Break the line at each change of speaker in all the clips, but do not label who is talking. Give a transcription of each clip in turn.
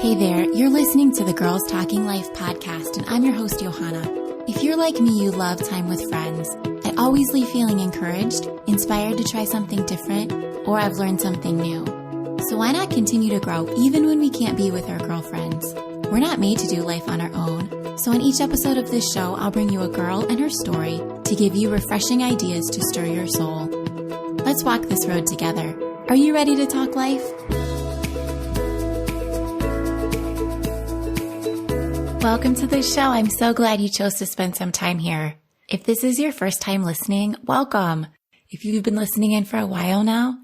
Hey there, you're listening to the Girls Talking Life podcast, and I'm your host, Johanna. If you're like me, you love time with friends. I always leave feeling encouraged, inspired to try something different, or I've learned something new. So why not continue to grow even when we can't be with our girlfriends? We're not made to do life on our own. So in each episode of this show, I'll bring you a girl and her story to give you refreshing ideas to stir your soul. Let's walk this road together. Are you ready to talk life? Welcome to the show. I'm so glad you chose to spend some time here. If this is your first time listening, welcome. If you've been listening in for a while now,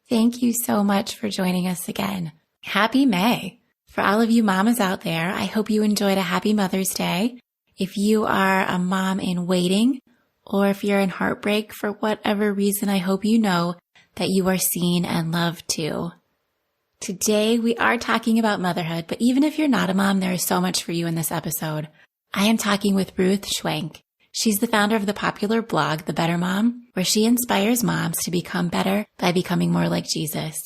thank you so much for joining us again. Happy May. For all of you mamas out there, I hope you enjoyed a happy Mother's Day. If you are a mom in waiting, or if you're in heartbreak for whatever reason, I hope you know that you are seen and loved too. Today, we are talking about motherhood, but even if you're not a mom, there is so much for you in this episode. I am talking with Ruth Schwenk. She's the founder of the popular blog, The Better Mom, where she inspires moms to become better by becoming more like Jesus.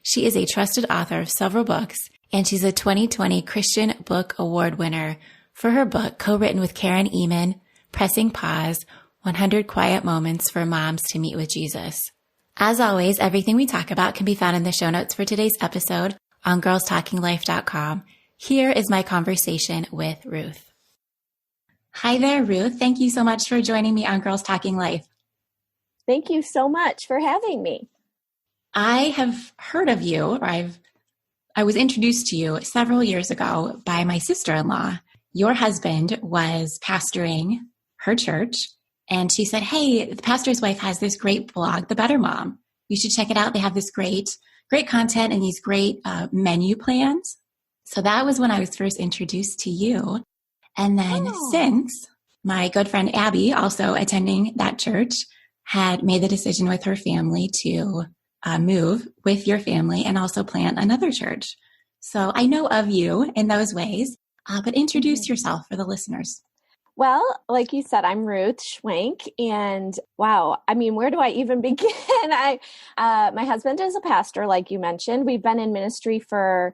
She is a trusted author of several books, and she's a 2020 Christian Book Award winner for her book, co-written with Karen Eman, Pressing Pause, 100 Quiet Moments for Moms to Meet with Jesus. As always, everything we talk about can be found in the show notes for today's episode on girlstalkinglife.com. Here is my conversation with Ruth. Hi there, Ruth. Thank you so much for joining me on Girls Talking Life.
Thank you so much for having me.
I have heard of you, or I was introduced to you several years ago by my sister-in-law. Your husband was pastoring her church, and she said, hey, the pastor's wife has this great blog, The Better Mom. You should check it out. They have this great content and these great menu plans. So that was when I was first introduced to you. And then since my good friend Abby, also attending that church, had made the decision with her family to move with your family and also plant another church. So I know of you in those ways, but introduce yourself for the listeners.
Well, like you said, I'm Ruth Schwenk, and wow, I mean, where do I even begin? My husband is a pastor, like you mentioned. We've been in ministry for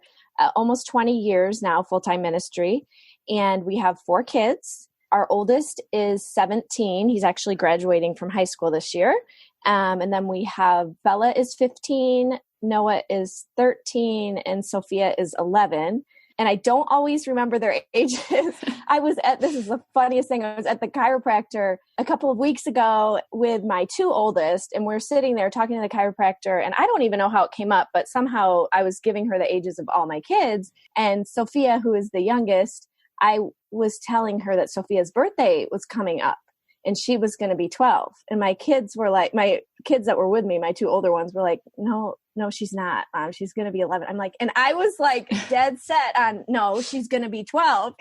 almost 20 years now, full-time ministry, and we have 4 kids. Our oldest is 17. He's actually graduating from high school this year. And then we have Bella is 15, Noah is 13, and Sophia is 11. And I don't always remember their ages. This is the funniest thing. I was at the chiropractor a couple of weeks ago with my 2 oldest, and we're sitting there talking to the chiropractor, and I don't even know how it came up, but somehow I was giving her the ages of all my kids. And Sophia, who is the youngest, I was telling her that Sophia's birthday was coming up and she was going to be 12. And my kids that were with me, my 2 older ones, were like, no, she's not, Mom. She's going to be 11. I'm like, and I was like dead set on, no, she's going to be 12,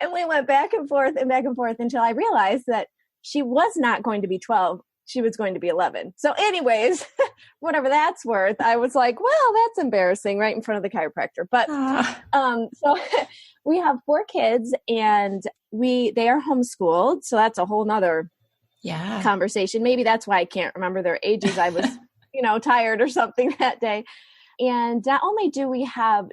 and we went back and forth until I realized that she was not going to be 12. She was going to be 11. So anyways, whatever that's worth, I was like, well, that's embarrassing right in front of the chiropractor. But, so we have 4 kids and they are homeschooled. So that's a whole nother conversation. Maybe that's why I can't remember their ages. I was, tired or something that day. And not only do we have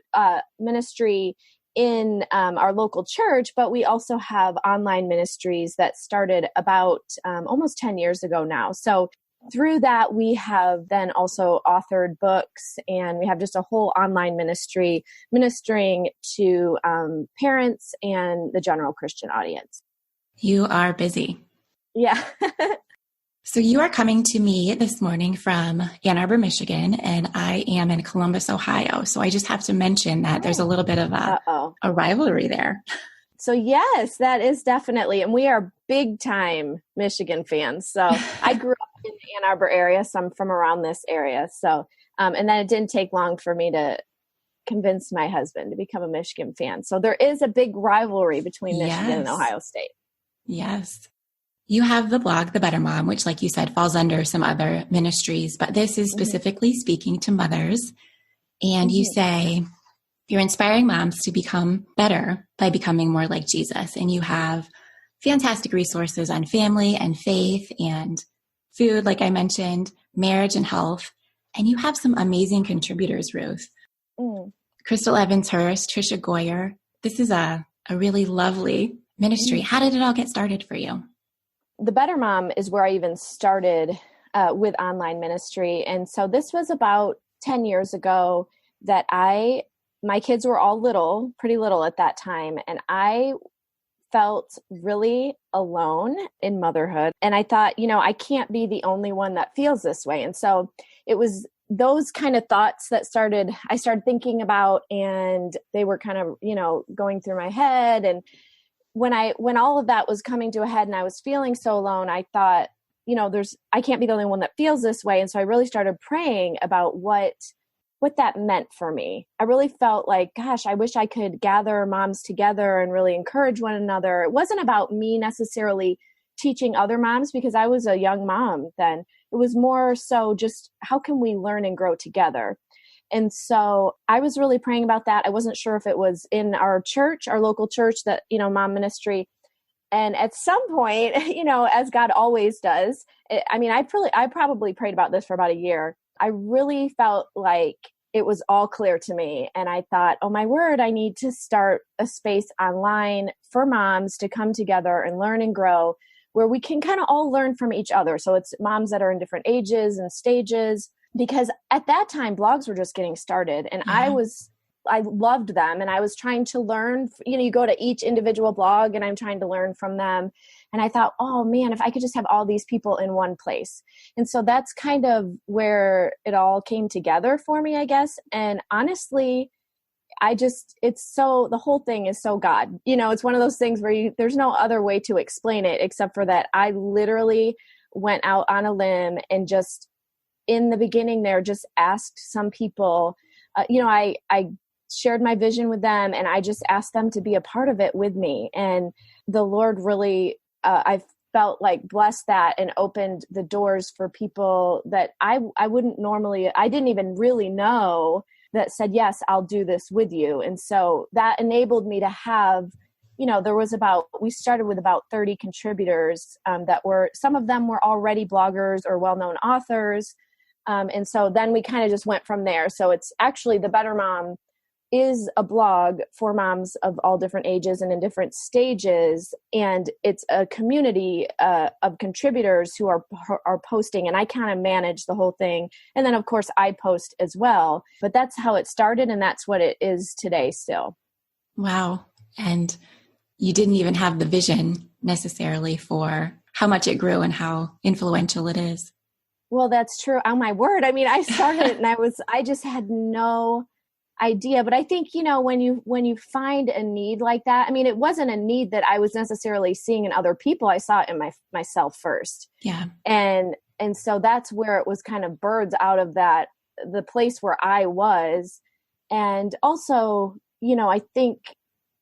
ministry in our local church, but we also have online ministries that started about almost 10 years ago now. So through that, we have then also authored books, and we have just a whole online ministry ministering to parents and the general Christian audience.
You are busy.
Yeah.
So you are coming to me this morning from Ann Arbor, Michigan, and I am in Columbus, Ohio. So I just have to mention that there's a little bit of a rivalry there.
So yes, that is definitely, and we are big time Michigan fans. So I grew up in the Ann Arbor area, so I'm from around this area. So, and then it didn't take long for me to convince my husband to become a Michigan fan. So there is a big rivalry between Michigan and Ohio State.
Yes. You have the blog, The Better Mom, which, like you said, falls under some other ministries, but this is specifically speaking to mothers. And you say you're inspiring moms to become better by becoming more like Jesus. And you have fantastic resources on family and faith and food, like I mentioned, marriage and health. And you have some amazing contributors, Ruth. Crystal Evans-Hurst, Trisha Goyer. This is a really lovely ministry. How did it all get started for you?
The Better Mom is where I even started with online ministry. And so this was about 10 years ago that my kids were all little, pretty little at that time. And I felt really alone in motherhood. And I thought, I can't be the only one that feels this way. And so it was those kind of thoughts that I started thinking about, and they were kind of, going through my head. And when all of that was coming to a head and I was feeling so alone, I thought, I can't be the only one that feels this way. And so I really started praying about what that meant for me. I really felt like, gosh, I wish I could gather moms together and really encourage one another. It wasn't about me necessarily teaching other moms, because I was a young mom then. It was more so just, how can we learn and grow together? And so I was really praying about that. I wasn't sure if it was in our church, our local church, that, mom ministry. And at some point, as God always does, I probably prayed about this for about a year. I really felt like it was all clear to me. And I thought, oh my word, I need to start a space online for moms to come together and learn and grow, where we can kind of all learn from each other. So it's moms that are in different ages and stages, because at that time, blogs were just getting started, and I loved them, and I was trying to learn, you go to each individual blog and I'm trying to learn from them. And I thought, oh man, if I could just have all these people in one place. And so that's kind of where it all came together for me, I guess. And honestly, the whole thing is so God, it's one of those things where there's no other way to explain it except for that. I literally went out on a limb and just in the beginning there, just asked some people, I shared my vision with them, and I just asked them to be a part of it with me. And the Lord really, I felt like blessed that and opened the doors for people that I didn't even really know, that said, yes, I'll do this with you. And so that enabled me to have, we started with about 30 contributors some of them were already bloggers or well-known authors. And so then we kind of just went from there. So it's actually, The Better Mom is a blog for moms of all different ages and in different stages. And it's a community of contributors who are posting, and I kind of manage the whole thing. And then of course I post as well, but that's how it started. And that's what it is today still.
Wow. And you didn't even have the vision necessarily for how much it grew and how influential it is.
Well, that's true. Oh my word. I started and I just had no idea. But I think, when you find a need like that, it wasn't a need that I was necessarily seeing in other people. I saw it in myself first.
Yeah.
And so that's where it was kind of birds out of that, the place where I was. And also, I think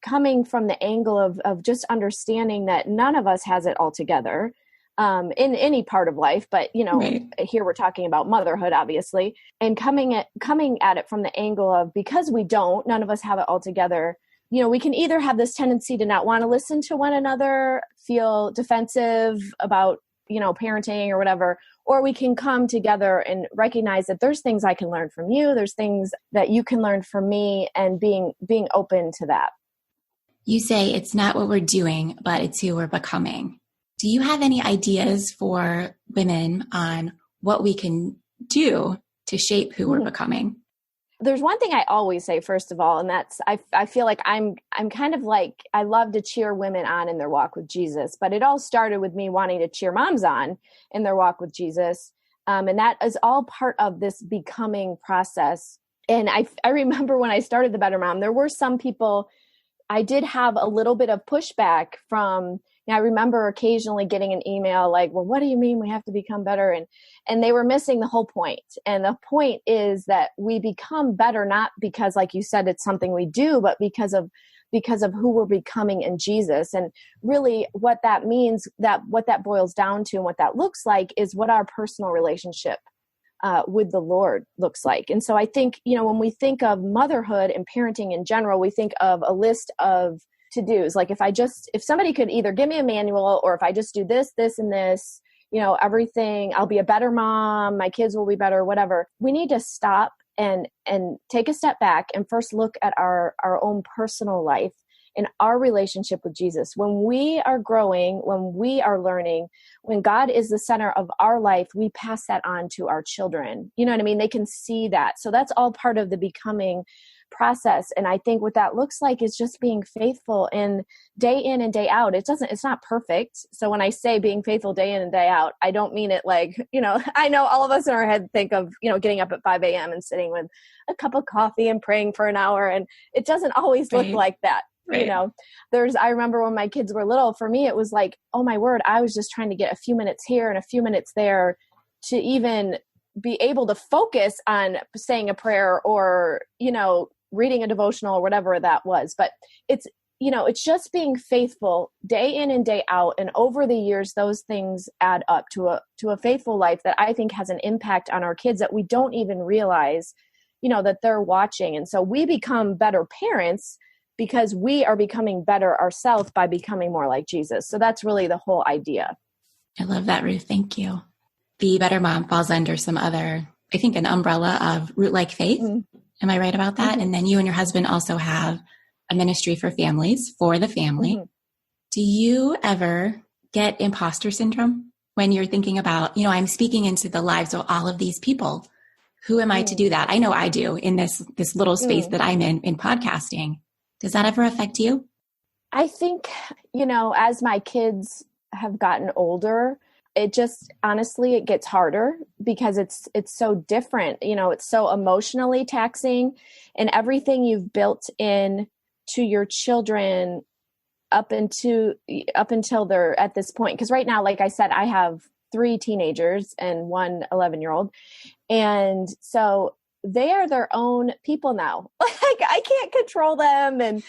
coming from the angle of just understanding that none of us has it all together. In any part of life, but
right.
Here we're talking about motherhood, obviously, and coming at it from the angle of, because none of us have it all together. We can either have this tendency to not want to listen to one another, feel defensive about, parenting or whatever, or we can come together and recognize that there's things I can learn from you. There's things that you can learn from me, and being open to that.
You say it's not what we're doing, but it's who we're becoming. Do you have any ideas for women on what we can do to shape who we're becoming?
There's one thing I always say, first of all, and that's, I feel like I'm kind of like, I love to cheer women on in their walk with Jesus, but it all started with me wanting to cheer moms on in their walk with Jesus. And that is all part of this becoming process. And I remember when I started The Better Mom, there were some people, I did have a little bit of pushback from, I remember occasionally getting an email like, well, what do you mean we have to become better? And they were missing the whole point. And the point is that we become better, not because, like you said, it's something we do, but because of who we're becoming in Jesus. And really what that means, what that boils down to and what that looks like is what our personal relationship with the Lord looks like. And so I think, when we think of motherhood and parenting in general, we think of a list of to-dos. Like if somebody could either give me a manual, or if I just do this, this, and this, everything, I'll be a better mom, my kids will be better, whatever. We need to stop and take a step back and first look at our own personal life and our relationship with Jesus. When we are growing, when we are learning, when God is the center of our life, we pass that on to our children. You know what I mean? They can see that. So that's all part of the becoming process. And I think what that looks like is just being faithful in and day out. It's not perfect. So when I say being faithful day in and day out, I don't mean it like, I know all of us in our head think of, getting up at 5 a.m. and sitting with a cup of coffee and praying for an hour. And it doesn't always look like that. Right. I remember when my kids were little, for me, it was like, oh my word, I was just trying to get a few minutes here and a few minutes there to even be able to focus on saying a prayer or, reading a devotional or whatever that was. But it's just being faithful day in and day out. And over the years, those things add up to a faithful life that I think has an impact on our kids that we don't even realize, that they're watching. And so we become better parents because we are becoming better ourselves by becoming more like Jesus. So that's really the whole idea.
I love that, Ruth. Thank you. Be Better Mom falls under some other, I think, an umbrella of Root Like Faith. Mm-hmm. Am I right about that? Mm-hmm. And then you and your husband also have a ministry for families, for the family. Mm-hmm. Do you ever get imposter syndrome when you're thinking about, I'm speaking into the lives of all of these people. Who am I to do that? I know I do in this little space that I'm in podcasting. Does that ever affect you?
I think, as my kids have gotten older, it just, honestly, it gets harder because it's so different. It's so emotionally taxing, and everything you've built in to your children up until they're at this point. Because right now, like I said, I have 3 teenagers and 1 11-year-old. And so they are their own people now. Like I can't control them. And,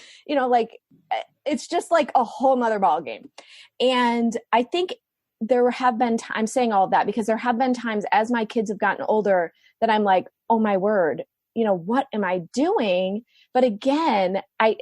it's just like a whole nother ball game. And I think there have been I'm saying all of that because there have been times as my kids have gotten older that I'm like, oh my word, what am I doing? But again, I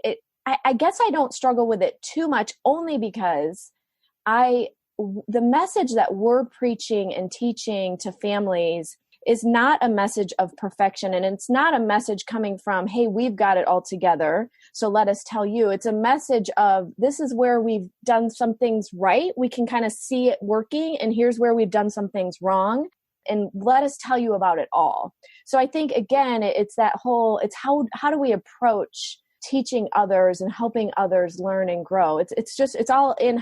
guess I don't struggle with it too much only because the message that we're preaching and teaching to families is not a message of perfection. And it's not a message coming from, hey, we've got it all together, so let us tell you. It's a message of, this is where we've done some things right. We can kind of see it working. And here's where we've done some things wrong. And let us tell you about it all. So I think, again, it's how do we approach teaching others and helping others learn and grow? It's all in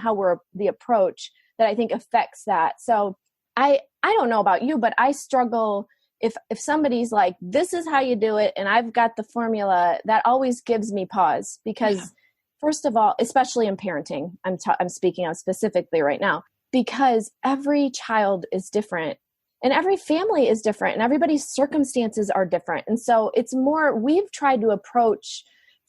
the approach that I think affects that. So I don't know about you, but I struggle if somebody's like, this is how you do it, and I've got the formula, that always gives me pause because, first of all, especially in parenting, I'm speaking of specifically right now, because every child is different and every family is different and everybody's circumstances are different. And so we've tried to approach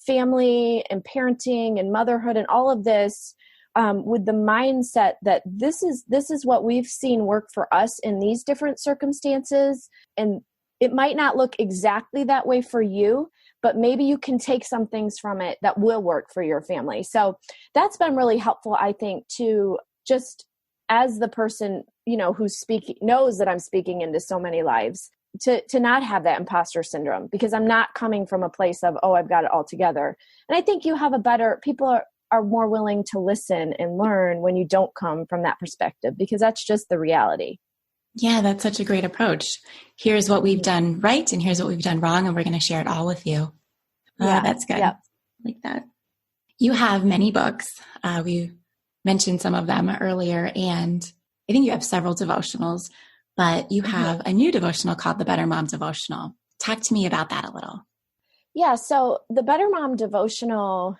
family and parenting and motherhood and all of this with the mindset that this is what we've seen work for us in these different circumstances. And it might not look exactly that way for you, but maybe you can take some things from it that will work for your family. So that's been really helpful, I think, to just as the person, who's speaking knows that I'm speaking into so many lives, to not have that imposter syndrome, because I'm not coming from a place of, oh, I've got it all together. And I think people are more willing to listen and learn when you don't come from that perspective, because that's just the reality.
Yeah, that's such a great approach. Here's what we've done right and here's what we've done wrong, and we're going to share it all with you. Yeah, that's good. Yep. Like that. You have many books. We mentioned some of them earlier, and I think you have several devotionals, but you have a new devotional called the Better Mom Devotional. Talk to me about that a little.
Yeah, so the Better Mom Devotional,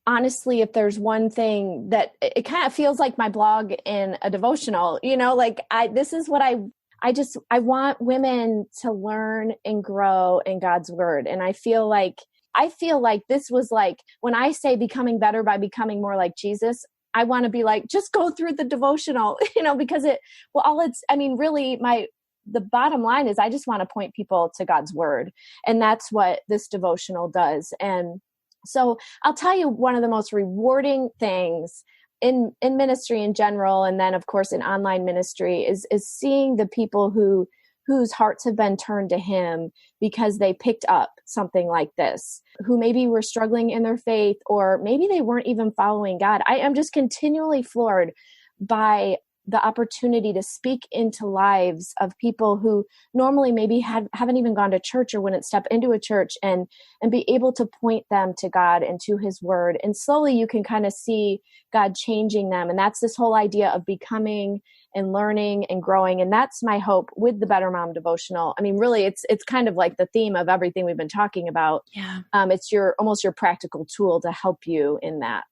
honestly, if there's one thing that it kind of feels like my blog in a devotional, this is what I want women to learn and grow in God's word. And I feel like this was like, when I say becoming better by becoming more like Jesus, I want to be like, just go through the devotional, because really the bottom line is I just want to point people to God's word. And that's what this devotional does. And so I'll tell you, one of the most rewarding things in ministry in general, and then of course in online ministry, is seeing the people who whose hearts have been turned to him because they picked up something like this, who maybe were struggling in their faith, or maybe they weren't even following God. I am just continually floored by the opportunity to speak into lives of people who normally maybe haven't even gone to church or wouldn't step into a church, and be able to point them to God and to his word. And slowly you can kind of see God changing them. And that's this whole idea of becoming and learning and growing. And that's my hope with the Better Mom devotional. I mean, really, it's kind of like the theme of everything we've been talking about.
Yeah.
It's almost your practical tool to help you in that.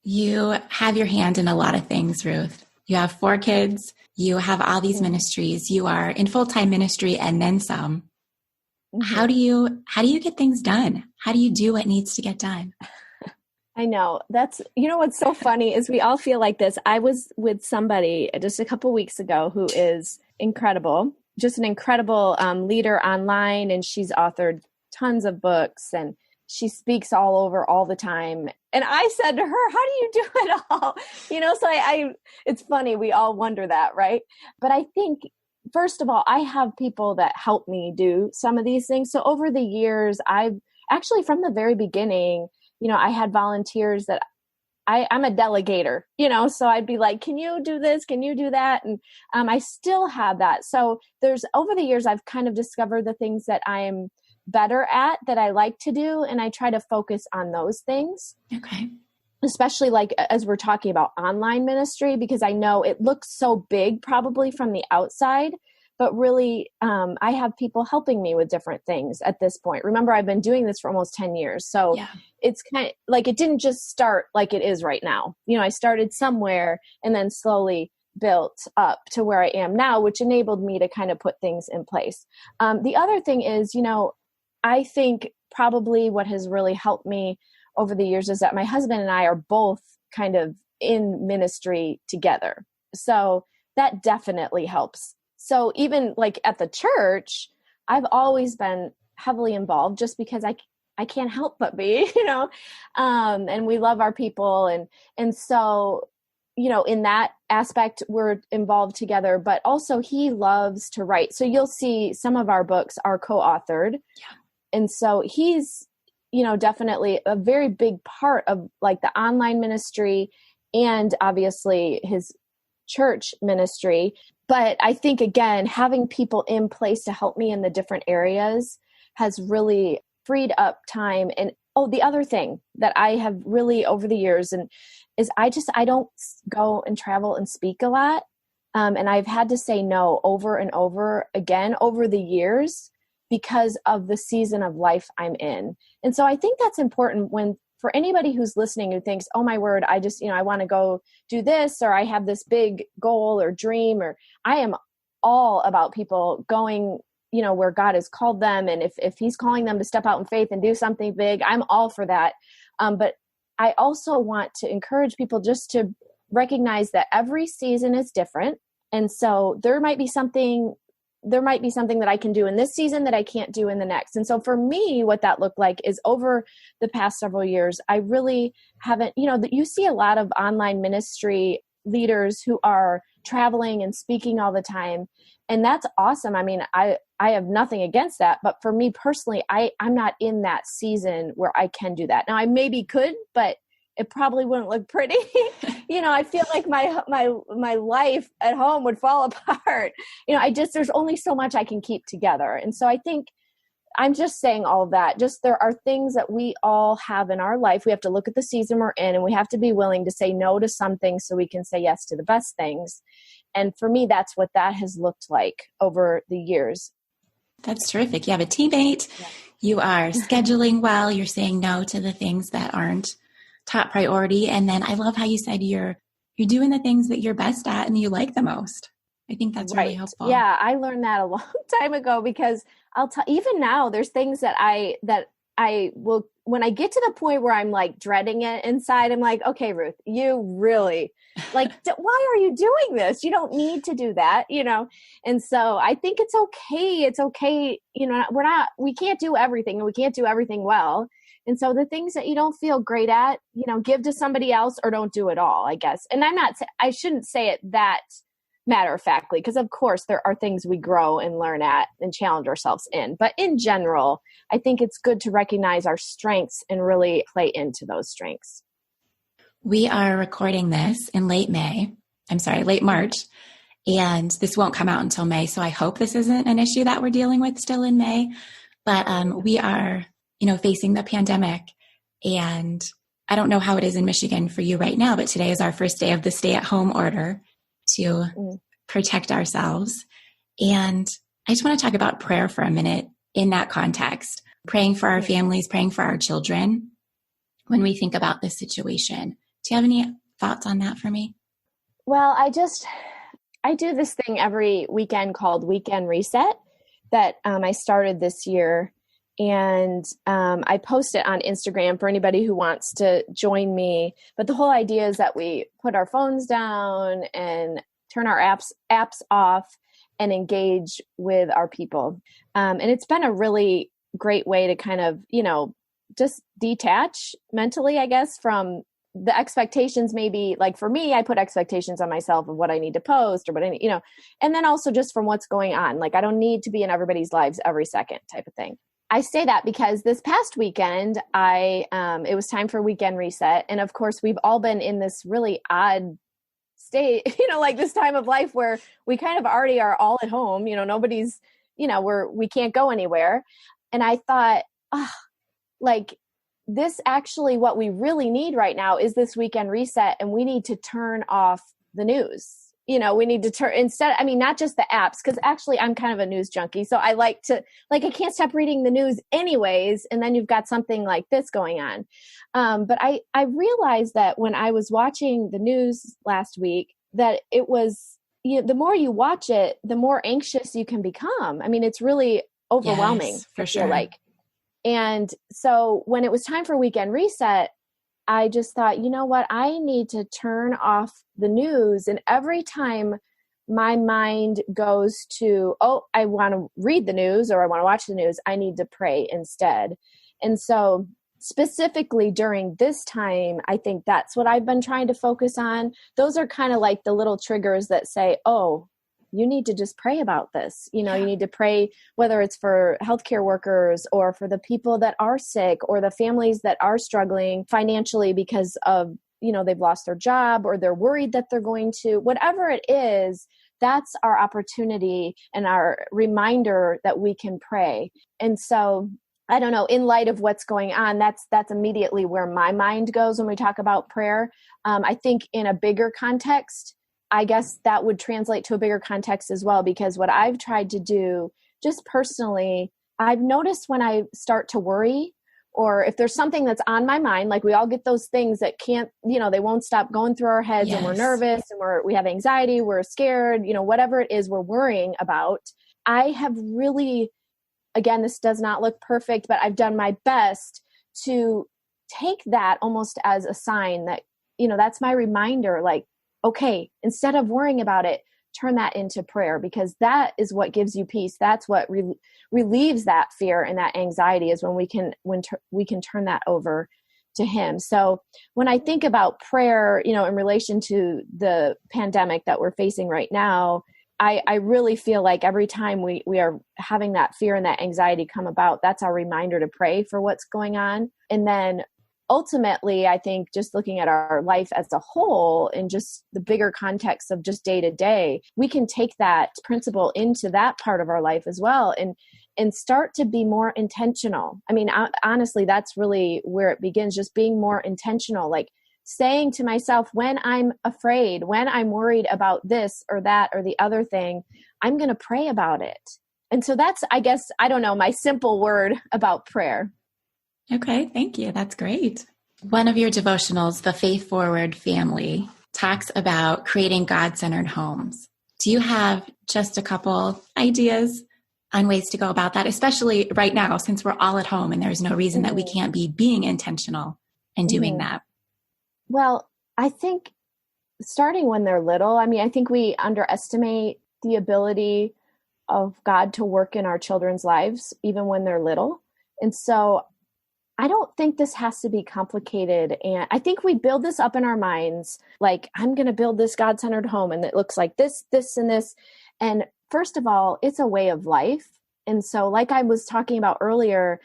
You have your hand in a lot of things, Ruth. You have 4 kids. You have all these ministries. You are in full-time ministry and then some. Mm-hmm. How do you get things done? How do you do what needs to get done?
I know. That's, what's so funny is we all feel like this. I was with somebody just a couple weeks ago who is incredible, just an incredible leader online. And she's authored tons of books and she speaks all over all the time. And I said to her, how do you do it all? So it's funny. We all wonder that, right? But I think, first of all, I have people that help me do some of these things. So over the years, I've actually, from the very beginning, I had volunteers that I'm a delegator, so I'd be like, can you do this? Can you do that? And I still have that. So over the years, I've kind of discovered the things that I'm better at, that I like to do. And I try to focus on those things.
Okay.
Especially like as we're talking about online ministry, because I know it looks so big probably from the outside, but really I have people helping me with different things at this point. Remember, I've been doing this for almost 10 years. So It's kind of like, it didn't just start like it is right now. I started somewhere and then slowly built up to where I am now, which enabled me to kind of put things in place. The other thing is, I think probably what has really helped me over the years is that my husband and I are both kind of in ministry together. So that definitely helps. So even like at the church, I've always been heavily involved just because I can't help but be, and we love our people. And so, in that aspect, we're involved together, but also he loves to write. So you'll see some of our books are co-authored. Yeah. And so he's, definitely a very big part of like the online ministry and obviously his church ministry. But I think, again, having people in place to help me in the different areas has really freed up time. And the other thing that I have really over the years is I don't go and travel and speak a lot. And I've had to say no over and over again over the years because of the season of life I'm in. And so I think that's important for anybody who's listening who thinks, oh my word, I just, I want to go do this, or I have this big goal or dream, or I am all about people going, where God has called them. And if he's calling them to step out in faith and do something big, I'm all for that. But I also want to encourage people just to recognize that every season is different. And so there might be something that I can do in this season that I can't do in the next. And so for me, what that looked like is over the past several years, I really haven't, you see a lot of online ministry leaders who are traveling and speaking all the time. And that's awesome. I mean, I have nothing against that, but for me personally, I'm not in that season where I can do that. Now I maybe could, but it probably wouldn't look pretty. I feel like my life at home would fall apart. There's only so much I can keep together. And so I think I'm just saying all of that. Just there are things that we all have in our life. We have to look at the season we're in, and we have to be willing to say no to some things so we can say yes to the best things. And for me, that's what that has looked like over the years.
That's terrific. You have a teammate. Yeah. You are scheduling well. You're saying no to the things that aren't top priority. And then I love how you said you're doing the things that you're best at and you like the most. I think that's really helpful.
Yeah, I learned that a long time ago because even now there's things that I will, when I get to the point where I'm like dreading it inside, I'm like, okay, Ruth, you really like, why are you doing this? You don't need to do that, And so I think it's okay. It's okay. We can't do everything and we can't do everything well. And so the things that you don't feel great at, give to somebody else or don't do it all, I guess. And I shouldn't say it that matter of factly, because of course there are things we grow and learn at and challenge ourselves in. But in general, I think it's good to recognize our strengths and really play into those strengths.
We are recording this in late March, and this won't come out until May. So I hope this isn't an issue that we're dealing with still in May. But we are, facing the pandemic, and I don't know how it is in Michigan for you right now, but today is our first day of the stay-at-home order to protect ourselves. And I just want to talk about prayer for a minute in that context, praying for our families, praying for our children when we think about this situation. Do you have any thoughts on that for me?
Well, I do this thing every weekend called Weekend Reset that I started this year. And I post it on Instagram for anybody who wants to join me. But the whole idea is that we put our phones down and turn our apps off and engage with our people. And it's been a really great way to kind of, just detach mentally, I guess, from the expectations. Maybe like for me, I put expectations on myself of what I need to post or what I need, and then also just from what's going on. Like I don't need to be in everybody's lives every second type of thing. I say that because this past weekend, it was time for Weekend Reset. And of course, we've all been in this really odd state, like this time of life where we kind of already are all at home, nobody's, we can't go anywhere. And I thought, this actually what we really need right now is this Weekend Reset, and we need to turn off the news. We need to turn not just the apps, because actually I'm kind of a news junkie. So I I can't stop reading the news anyways. And then you've got something like this going on. But I realized that when I was watching the news last week, that it was, the more you watch it, the more anxious you can become. I mean, it's really overwhelming.
Yes, for
I feel
sure.
like. And so when it was time for Weekend Reset, I just thought, you know what, I need to turn off the news. And every time my mind goes to, I want to read the news or I want to watch the news, I need to pray instead. And so specifically during this time, I think that's what I've been trying to focus on. Those are kind of like the little triggers that say, you need to just pray about this. You need to pray, whether it's for healthcare workers or for the people that are sick or the families that are struggling financially because of, they've lost their job or they're worried that they're going to, whatever it is, that's our opportunity and our reminder that we can pray. And so I don't know, in light of what's going on, that's immediately where my mind goes when we talk about prayer. I think in a bigger context, I guess that would translate to a bigger context as well, because what I've tried to do just personally, I've noticed when I start to worry, or if there's something that's on my mind, like we all get those things that can't, they won't stop going through our heads.
Yes.
And we're nervous and we have anxiety, we're scared, whatever it is we're worrying about. I have really, again, this does not look perfect, but I've done my best to take that almost as a sign that, that's my reminder, like, okay, instead of worrying about it, turn that into prayer, because that is what gives you peace. That's what relieves that fear and that anxiety, is when we can turn that over to Him. So when I think about prayer, in relation to the pandemic that we're facing right now, I really feel like every time we are having that fear and that anxiety come about, that's our reminder to pray for what's going on. And then ultimately, I think just looking at our life as a whole and just the bigger context of just day to day, we can take that principle into that part of our life as well and start to be more intentional. I mean, honestly, that's really where it begins, just being more intentional, like saying to myself, when I'm afraid, when I'm worried about this or that or the other thing, I'm going to pray about it. And so that's, I guess, I don't know, my simple word about prayer.
Okay, thank you. That's great. One of your devotionals, The Faith Forward Family, talks about creating God-centered homes. Do you have just a couple ideas on ways to go about that, especially right now, since we're all at home and there's no reason that we can't be being intentional and doing that?
Well, I think starting when they're little, I think we underestimate the ability of God to work in our children's lives, even when they're little. And so I don't think this has to be complicated. And I think we build this up in our minds, like, I'm going to build this God-centered home and it looks like this, and this. And first of all, it's a way of life. And so like I was talking about earlier,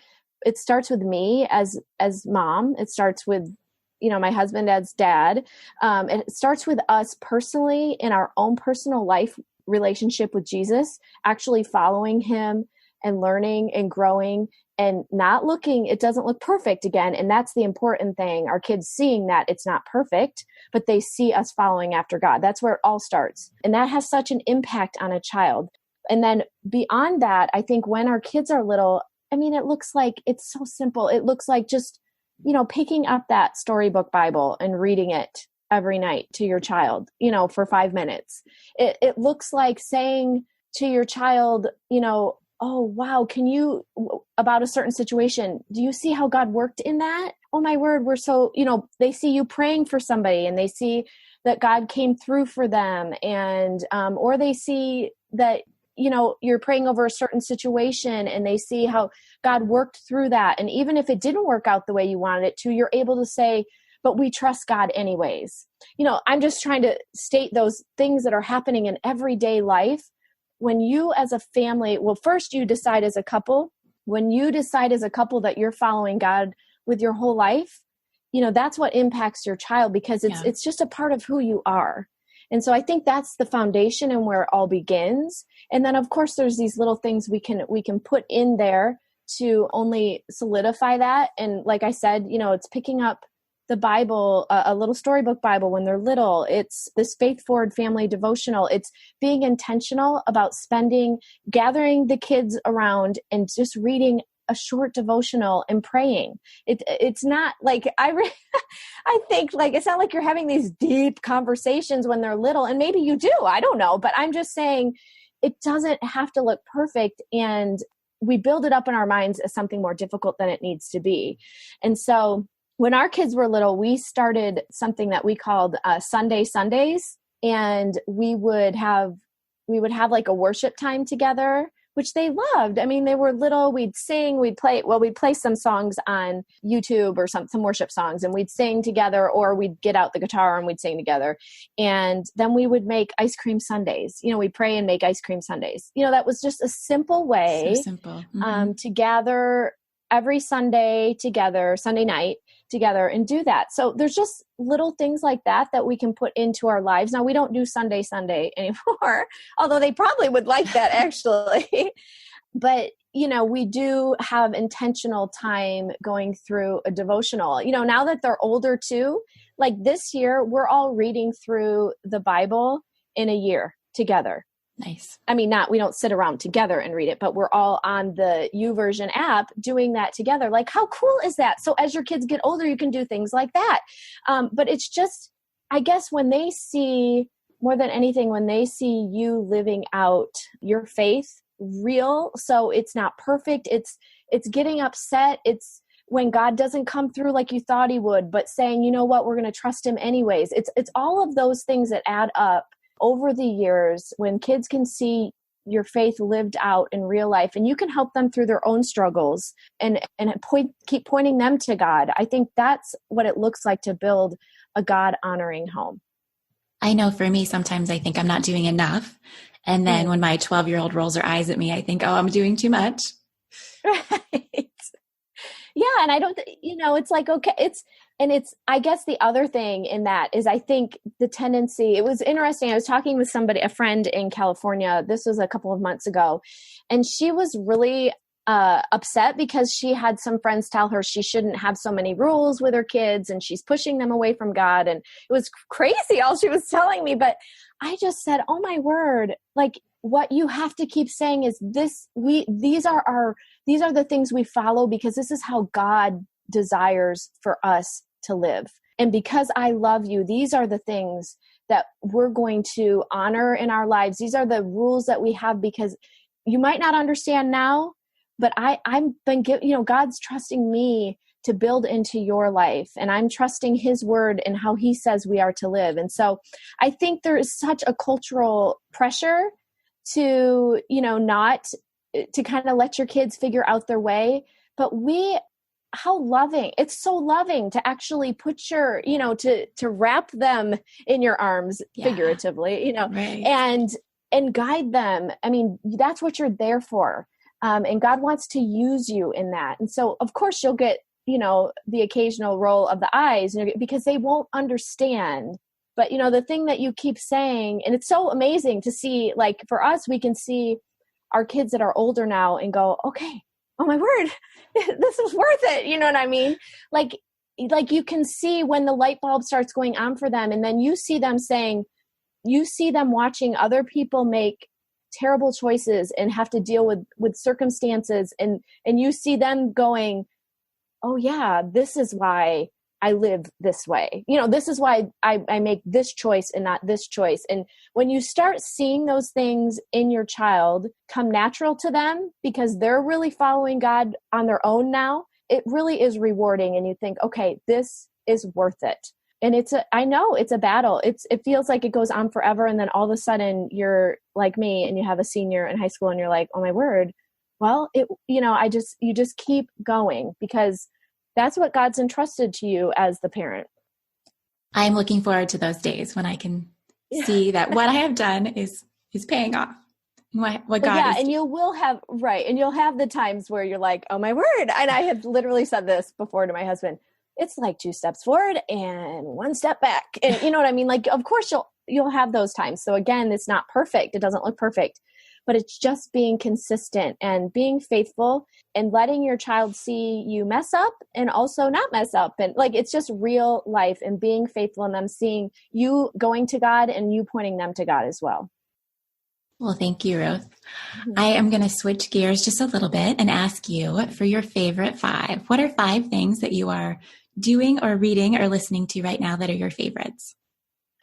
it starts with me as mom. It starts with, my husband as dad. It starts with us personally in our own personal life relationship with Jesus, actually following him and learning and growing and not looking, it doesn't look perfect again. And that's the important thing. Our kids seeing that it's not perfect, but they see us following after God. That's where it all starts. And that has such an impact on a child. And then beyond that, I think when our kids are little, it looks like it's so simple. It looks like just, picking up that storybook Bible and reading it every night to your child, for 5 minutes. It looks like saying to your child, oh, wow, about a certain situation, do you see how God worked in that? Oh my word, we're so, they see you praying for somebody and they see that God came through for them. And, or they see that, you're praying over a certain situation and they see how God worked through that. And even if it didn't work out the way you wanted it to, you're able to say, but we trust God anyways. I'm just trying to state those things that are happening in everyday life. When you as a family, first you decide as a couple, when you decide as a couple that you're following God with your whole life, that's what impacts your child because it's just a part of who you are. And so I think that's the foundation and where it all begins. And then of course there's these little things we can put in there to only solidify that. And like I said, it's picking up the Bible, a little storybook Bible when they're little. It's this Faith Forward family devotional. It's being intentional about gathering the kids around and just reading a short devotional and praying. It's not like I think like it's not like you're having these deep conversations when they're little, and maybe you do. I don't know, but I'm just saying it doesn't have to look perfect, and we build it up in our minds as something more difficult than it needs to be. And so when our kids were little, we started something that we called Sunday Sundays, and we would have like a worship time together, which they loved. They were little, we'd sing, we'd play some songs on YouTube or some worship songs, and we'd sing together, or we'd get out the guitar and we'd sing together. And then we would make ice cream sundaes. We'd pray and make ice cream sundaes. That was just a simple way to gather every Sunday together, Sunday night together, and do that. So there's just little things like that we can put into our lives. Now we don't do Sunday anymore, although they probably would like that actually. But, we do have intentional time going through a devotional, now that they're older too, like this year, we're all reading through the Bible in a year together.
Nice.
We don't sit around together and read it, but we're all on the YouVersion app doing that together. Like, how cool is that? So as your kids get older, you can do things like that. But it's just, I guess when they see, more than anything, when they see you living out your faith real, so it's not perfect. It's getting upset. It's when God doesn't come through like you thought he would, but saying, you know what, we're going to trust him anyways. It's all of those things that add up over the years when kids can see your faith lived out in real life, and you can help them through their own struggles and keep pointing them to God. I think that's what it looks like to build a God-honoring home.
I know for me, sometimes I think I'm not doing enough. And then when my 12-year-old rolls her eyes at me, I think, oh, I'm doing too much.
Right. Yeah. And I don't, it's like, okay, it's, I guess the other thing in that is I think the tendency, it was interesting. I was talking with a friend in California, this was a couple of months ago, and she was really upset because she had some friends tell her she shouldn't have so many rules with her kids and she's pushing them away from God. And it was crazy all she was telling me. But I just said, oh my word, like what you have to keep saying is these are the things we follow because this is how God desires for us to live. And because I love you, these are the things that we're going to honor in our lives. These are the rules that we have because you might not understand now, but I'm been God's trusting me to build into your life, and I'm trusting his word and how he says we are to live. And so I think there is such a cultural pressure to, not to kind of let your kids figure out their way. But we how loving. It's so loving to actually put your, to wrap them in your arms, figuratively,
right.
and guide them. I mean, that's what you're there for. And God wants to use you in that. And so of course you'll get, the occasional roll of the eyes, because they won't understand. But, the thing that you keep saying, and it's so amazing to see, like for us, we can see our kids that are older now and go, okay, oh my word, this is worth it. You know what I mean? Like you can see when the light bulb starts going on for them. And then you see them watching other people make terrible choices and have to deal with circumstances. And you see them going, oh yeah, this is why I live this way. This is why I make this choice and not this choice. And when you start seeing those things in your child come natural to them because they're really following God on their own now, it really is rewarding. And you think, okay, this is worth it. And I know it's a battle. It feels like it goes on forever. And then all of a sudden you're like me and you have a senior in high school and you're like, oh my word. Well, you just keep going because that's what God's entrusted to you as the parent.
I'm looking forward to those days when I can see that what I have done is paying off. What God is.
And you'll have the times where you're like, oh my word. And I have literally said this before to my husband. It's like 2 steps forward and 1 step back. And you know what I mean? Like, of course you'll have those times. So again, it's not perfect. It doesn't look perfect, but it's just being consistent and being faithful and letting your child see you mess up and also not mess up. And like, it's just real life and being faithful in them, seeing you going to God and you pointing them to God as well.
Well, thank you, Ruth. I am going to switch gears just a little bit and ask you for your favorite 5. What are 5 things that you are doing or reading or listening to right now that are your favorites?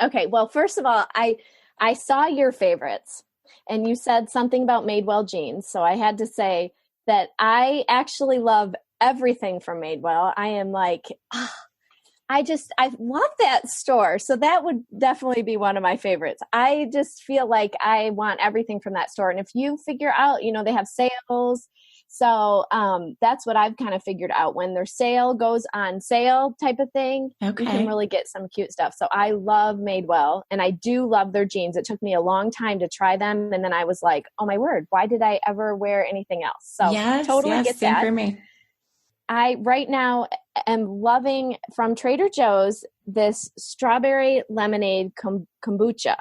Okay. Well, first of all, I saw your favorites and you said something about Madewell jeans. So I had to say that I actually love everything from Madewell. I am like, I love that store. So that would definitely be one of my favorites. I just feel like I want everything from that store. And if you figure out, they have sales. So that's what I've kind of figured out. When their sale goes on sale type of thing, You can really get some cute stuff. So I love Madewell and I do love their jeans. It took me a long time to try them. And then I was like, oh my word, why did I ever wear anything else? So totally get
same
that.
For me.
I right now am loving from Trader Joe's this strawberry lemonade kombucha.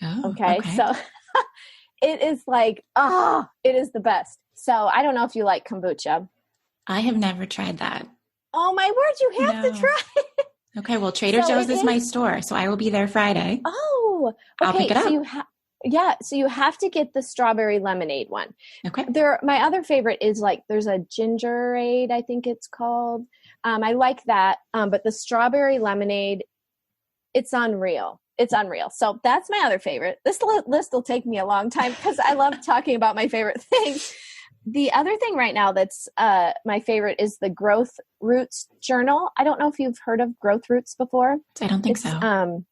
Oh,
okay. So it is like, it is the best. So I don't know if you like kombucha.
I have never tried that.
Oh my word, you have to try it.
Okay, well, Trader Joe's is my store, so I will be there Friday.
Oh, okay.
I'll pick it up.
So you have to get the strawberry lemonade one.
Okay.
My other favorite is like, there's a gingerade, I think it's called. I like that. But the strawberry lemonade, it's unreal. It's unreal. So that's my other favorite. This list will take me a long time because I love talking about my favorite things. The other thing right now that's my favorite is the Growth Roots Journal. I don't know if you've heard of Growth Roots before.
I don't think so.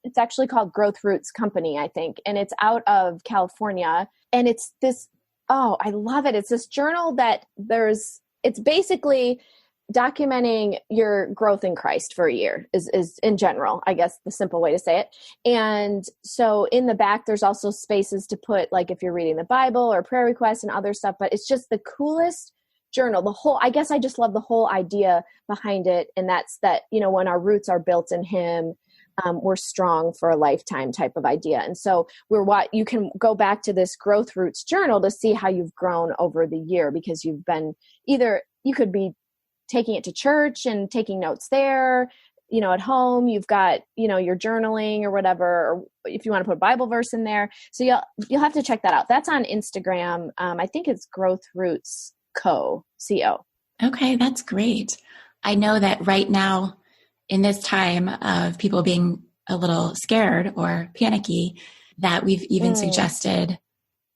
It's actually called Growth Roots Company, I think. And it's out of California. And it's this, I love it. It's this journal that it's basically documenting your growth in Christ for a year is in general, I guess the simple way to say it. And so in the back, there's also spaces to put, like if you're reading the Bible or prayer requests and other stuff, but it's just the coolest journal. I guess I just love the whole idea behind it. And that's that, when our roots are built in Him, we're strong for a lifetime type of idea. And so you can go back to this Growth Roots journal to see how you've grown over the year, because you've been you could be taking it to church and taking notes there, at home, you've got, your journaling or whatever, or if you want to put a Bible verse in there. So you'll have to check that out. That's on Instagram. I think it's Growth Roots Co.
Okay. That's great. I know that right now, in this time of people being a little scared or panicky, that we've even suggested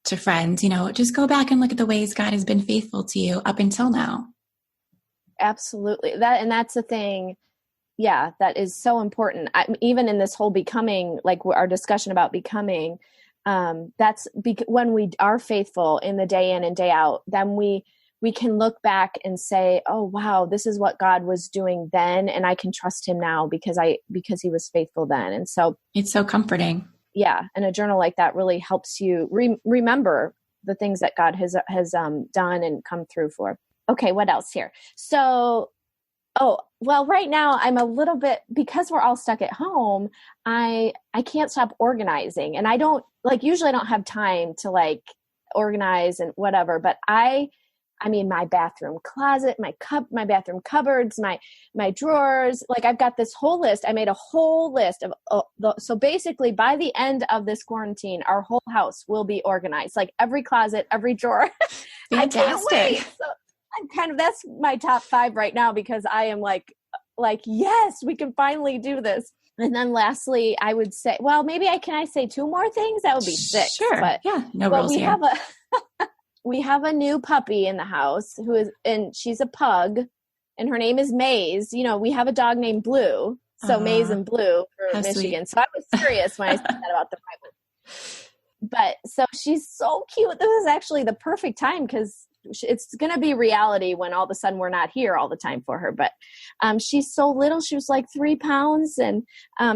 to friends, just go back and look at the ways God has been faithful to you up until now.
Absolutely. That's the thing. Yeah, that is so important. Even in this whole becoming, like our discussion about becoming, when we are faithful in the day in and day out, then we we can look back and say, oh, wow, this is what God was doing then. And I can trust him now because he was faithful then. And so
it's so comforting.
Yeah. And a journal like that really helps you remember the things that God has done and come through for. Okay. What else here? So, right now I'm a little bit, because we're all stuck at home, I can't stop organizing, and usually I don't have time to organize and whatever, but I mean, my bathroom closet, my bathroom cupboards, my drawers, I've got this whole list. I made a whole list of, so basically by the end of this quarantine, our whole house will be organized, every closet, every drawer. I can't wait. So that's my top 5 right now, because I am yes, we can finally do this. And then lastly, I would say, maybe can I say 2 more things? That would be 6.
Sure.
But,
yeah. No rules here.
We have a new puppy in the house and she's a pug, and her name is Maze. We have a dog named Blue. So Maze and Blue for Michigan. Sweet. So I was serious when I said that about the private. But so she's so cute. This is actually the perfect time, because it's going to be reality when all of a sudden we're not here all the time for her. But she's so little. She was 3 pounds. And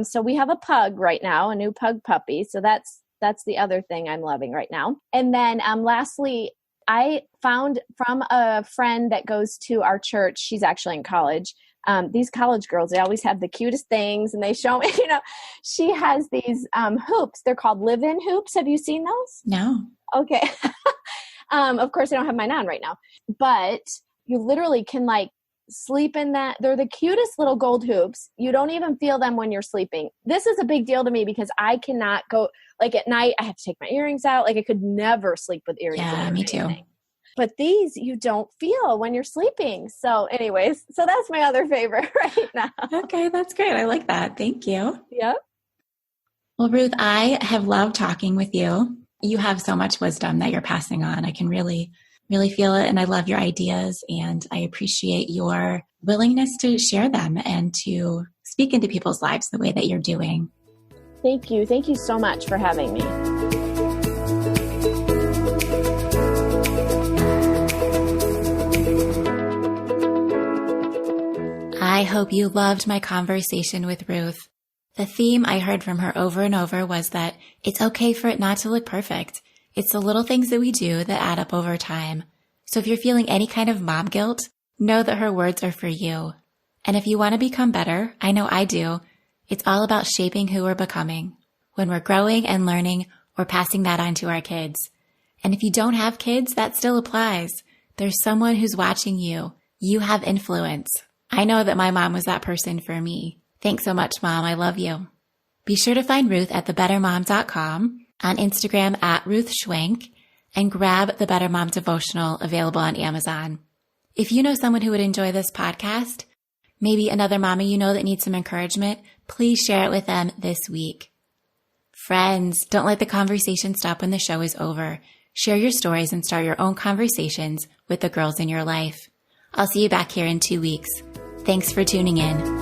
so we have a pug right now, a new pug puppy. So that's the other thing I'm loving right now. And then lastly, I found from a friend that goes to our church, she's actually in college. These college girls, they always have the cutest things, and they show me, she has these hoops. They're called live-in hoops. Have you seen those?
No.
Okay. Of course, I don't have mine on right now, but you literally can sleep in that. They're the cutest little gold hoops. You don't even feel them when you're sleeping. This is a big deal to me, because I cannot go at night. I have to take my earrings out. I could never sleep with earrings.
Yeah, me too.
But these you don't feel when you're sleeping. So anyways, that's my other favorite right now.
Okay, that's great. I like that. Thank you.
Yep.
Well, Ruth, I have loved talking with you. You have so much wisdom that you're passing on. I can really feel it. And I love your ideas, and I appreciate your willingness to share them and to speak into people's lives the way that you're doing.
Thank you. Thank you so much for having me.
I hope you loved my conversation with Ruth. The theme I heard from her over and over was that it's okay for it not to look perfect. It's the little things that we do that add up over time. So if you're feeling any kind of mom guilt, know that her words are for you. And if you want to become better, I know I do, it's all about shaping who we're becoming. When we're growing and learning, we're passing that on to our kids. And if you don't have kids, that still applies. There's someone who's watching you. You have influence. I know that my mom was that person for me. Thanks so much, Mom. I love you. Be sure to find Ruth at thebettermom.com, on Instagram at Ruth Schwenk, and grab the Better Mom devotional available on Amazon. If you know someone who would enjoy this podcast, maybe another mama you know that needs some encouragement, please share it with them this week. Friends, don't let the conversation stop when the show is over. Share your stories and start your own conversations with the girls in your life. I'll see you back here in 2 weeks. Thanks for tuning in.